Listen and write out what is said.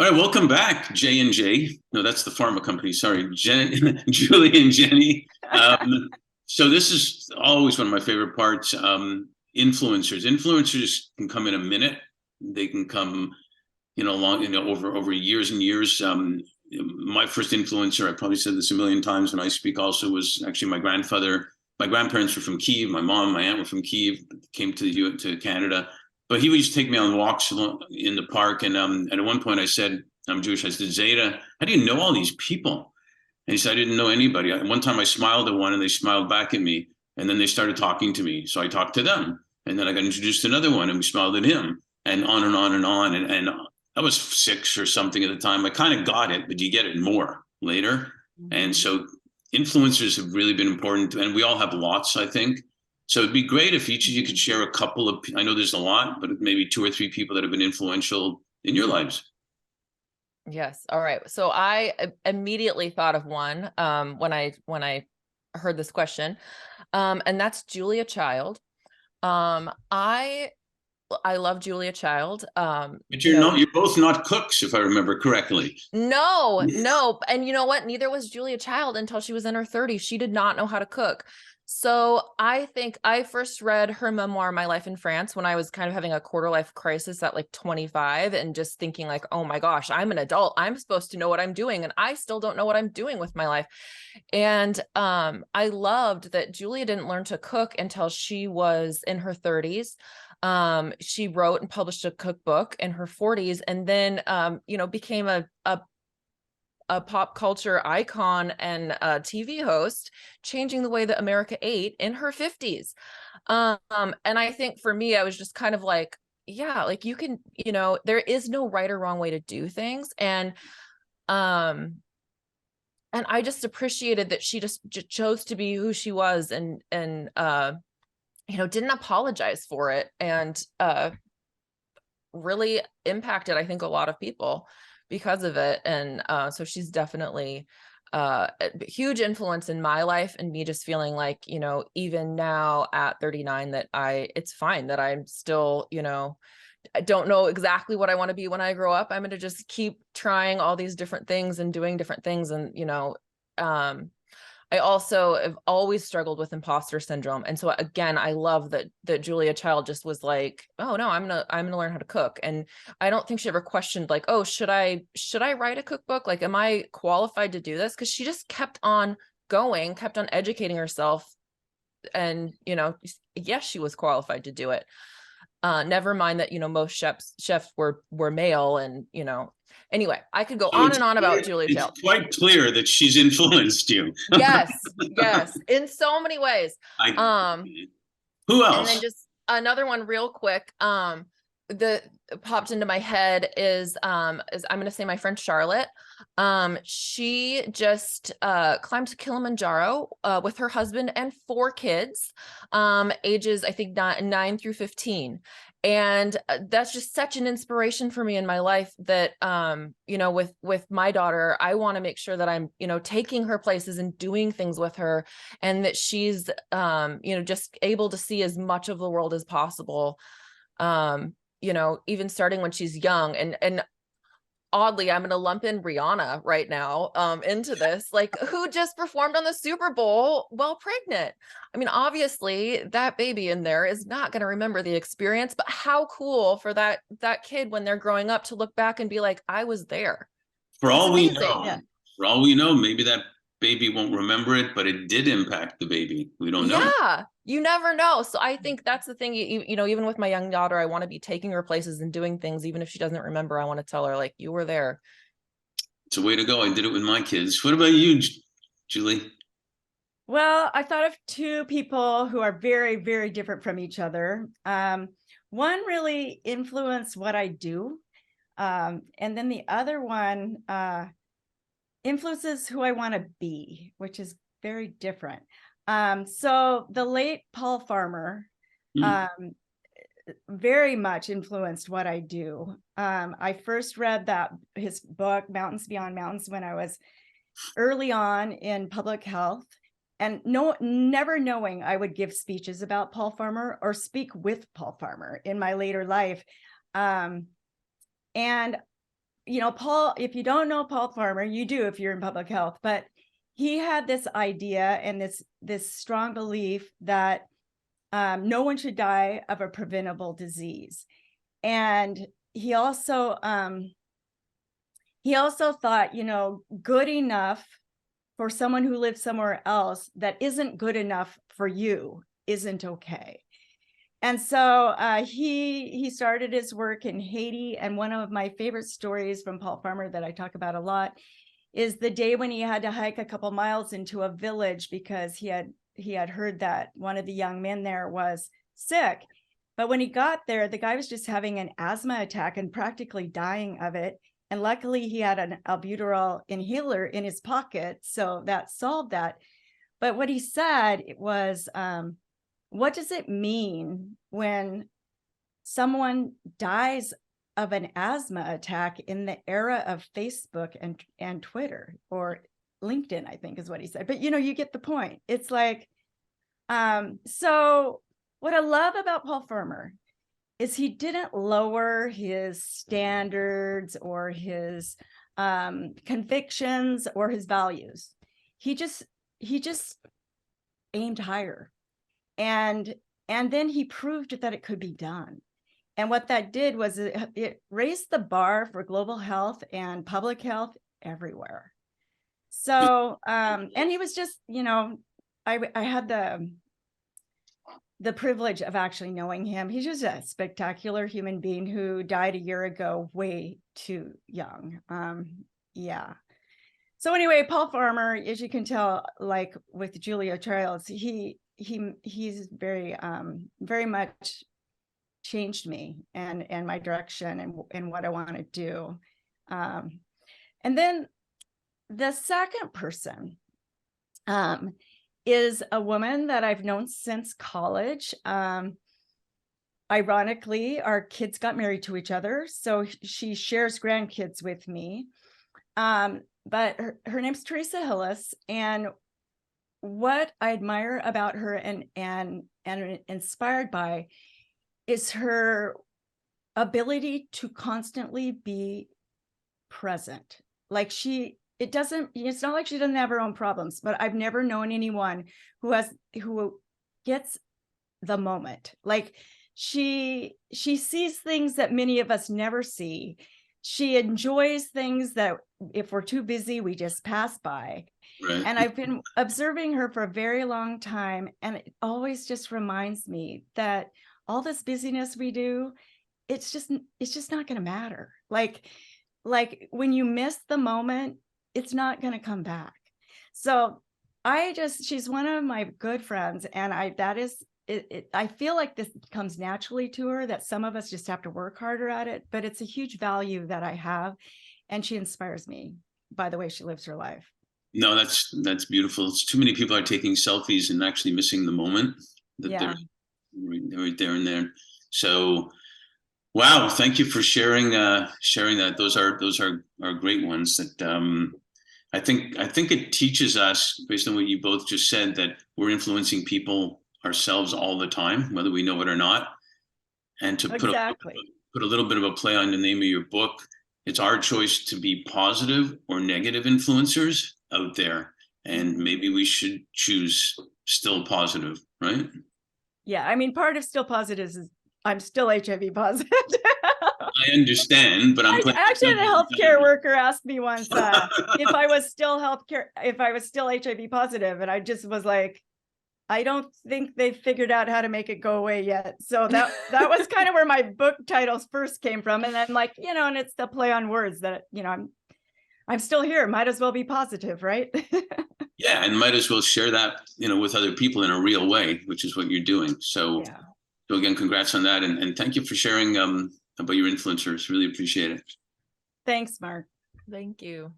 All right, welcome back, J and J. No, that's the pharma company. Sorry, Julie and Jenny. So this is always one of my favorite parts. Influencers. Influencers can come in a minute. They can come, long, over years and years. My first influencer, I probably said this a million times when I speak. Also, was actually my grandfather. My grandparents were from Kiev. My mom, my aunt were from Kiev. Came to Canada, but he would just take me on walks in the park. And at one point, I said, "I'm Jewish." I said, "Zeta, how do you know all these people?" And he said, "I didn't know anybody." One time, I smiled at one, and they smiled back at me. And then they started talking to me, so I talked to them. And then I got introduced to another one, and we smiled at him, and on and on and on. And I was 6 or something at the time. I kind of got it, but you get it more later. And so influencers have really been important, and we all have lots, I think. So it'd be great if each of you could share a couple of, I know there's a lot, but maybe 2 or 3 people that have been influential in your lives. Yes. All right. So I immediately thought of one when I heard this question. And that's Julia Child. I love Julia Child. But you're both not cooks, if I remember correctly. No. And you know what? Neither was Julia Child until she was in her 30s. She did not know how to cook. So I think I first read her memoir, My Life in France, when I was kind of having a quarter life crisis at like 25 and just thinking like, oh my gosh, I'm an adult. I'm supposed to know what I'm doing. And I still don't know what I'm doing with my life. And I loved that Julia didn't learn to cook until she was in her 30s. She wrote and published a cookbook in her 40s, and then became a pop culture icon and a TV host, changing the way that America ate in her 50s. And I think for me, I was just kind of like, yeah, like you can, there is no right or wrong way to do things. Um, and I just appreciated that she just chose to be who she was, and didn't apologize for it, and really impacted, I think, a lot of people because of it. And so she's definitely a huge influence in my life, and me just feeling like, even now at 39, that it's fine that I'm still, I don't know exactly what I want to be when I grow up. I'm going to just keep trying all these different things and doing different things. And, I also have always struggled with imposter syndrome. And so again, I love that Julia Child just was like, oh no, I'm gonna learn how to cook. And I don't think she ever questioned like, oh, should I write a cookbook? Like, am I qualified to do this? Because she just kept on going, kept on educating herself. And, yes, she was qualified to do it. Never mind that, most chefs were male, and, anyway, I could go So on and on about Julia it's Child. quite clear that she's influenced you. Yes, in so many ways. I, Um, who and then else? just another one real quick, that popped into my head is I'm going to say my friend Charlotte. She just climbed Kilimanjaro with her husband and 4 kids, ages I think 9 through 15. And that's just such an inspiration for me in my life that with my daughter, I want to make sure that I'm taking her places and doing things with her, and that she's just able to see as much of the world as possible, even starting when she's young. And oddly, I'm going to lump in Rihanna right now into this, like, who just performed on the Super Bowl while pregnant. I mean, obviously that baby in there is not going to remember the experience, but how cool for that kid when they're growing up to look back and be like, I was there. For That's all we amazing. know, for all we know, maybe that baby won't remember it, but it did impact the baby. We don't know. Yeah, you never know. So I think that's the thing, even with my young daughter, I want to be taking her places and doing things, even if she doesn't remember. I want to tell her, like, you were there. It's a way to go. I did it with my kids. What about you, Julie? Well, I thought of 2 people who are very, very different from each other. One really influenced what I do. And then the other one influences who I want to be, which is very different. So the late Paul Farmer very much influenced what I do. I first read his book, Mountains Beyond Mountains, when I was early on in public health, and never knowing I would give speeches about Paul Farmer or speak with Paul Farmer in my later life. And Paul, if you don't know Paul Farmer, you do if you're in public health, but he had this idea and this strong belief that no one should die of a preventable disease. And he also thought, good enough for someone who lives somewhere else that isn't good enough for you isn't okay. And so he started his work in Haiti. And one of my favorite stories from Paul Farmer that I talk about a lot is the day when he had to hike a couple miles into a village because he had heard that one of the young men there was sick. But when he got there, the guy was just having an asthma attack and practically dying of it. And luckily he had an albuterol inhaler in his pocket. So that solved that. But what he said was, what does it mean when someone dies of an asthma attack in the era of Facebook and Twitter, or LinkedIn, I think is what he said. But you get the point. It's like, so what I love about Paul Farmer is he didn't lower his standards or his convictions or his values. He just aimed higher. And then he proved that it could be done. And what that did was it raised the bar for global health and public health everywhere. So, and he was just, I had the privilege of actually knowing him. He's just a spectacular human being who died a year ago, way too young. Yeah. So anyway, Paul Farmer, as you can tell, like with Julia Childs, he's very much changed me and my direction and what I want to do. And then the second person is a woman that I've known since college. Ironically, our kids got married to each other, so she shares grandkids with me. But her name's Theresa Hillis, and what I admire about her and inspired by is her ability to constantly be present. Like it's not like she doesn't have her own problems, but I've never known anyone who gets the moment. Like she sees things that many of us never see. She enjoys things that if we're too busy, we just pass by. Right. And I've been observing her for a very long time. And it always just reminds me that all this busyness we do, it's just not going to matter. Like when you miss the moment, it's not going to come back. So she's one of my good friends. And I feel like this comes naturally to her, that some of us just have to work harder at it, but it's a huge value that I have. And she inspires me by the way she lives her life. No, that's beautiful. It's too many people are taking selfies and actually missing the moment that they're right there and there. So, wow, thank you for sharing that. Those are great ones that I think it teaches us, based on what you both just said, that we're influencing people ourselves all the time, whether we know it or not. And to put a little bit of a play on the name of your book, it's our choice to be positive or negative influencers out there. And maybe we should choose still positive, right? Yeah, I mean, part of still positive is I'm still HIV positive. I understand, but I actually had a healthcare worker ask me once if I was still HIV positive, and I just was like, I don't think they've figured out how to make it go away yet. So that was kind of where my book titles first came from. And then and it's the play on words that, I'm still here. Might as well be positive, right? Yeah, and might as well share that, with other people in a real way, which is what you're doing. So, yeah. So again, congrats on that. And thank you for sharing about your influencers. Really appreciate it. Thanks, Mark. Thank you.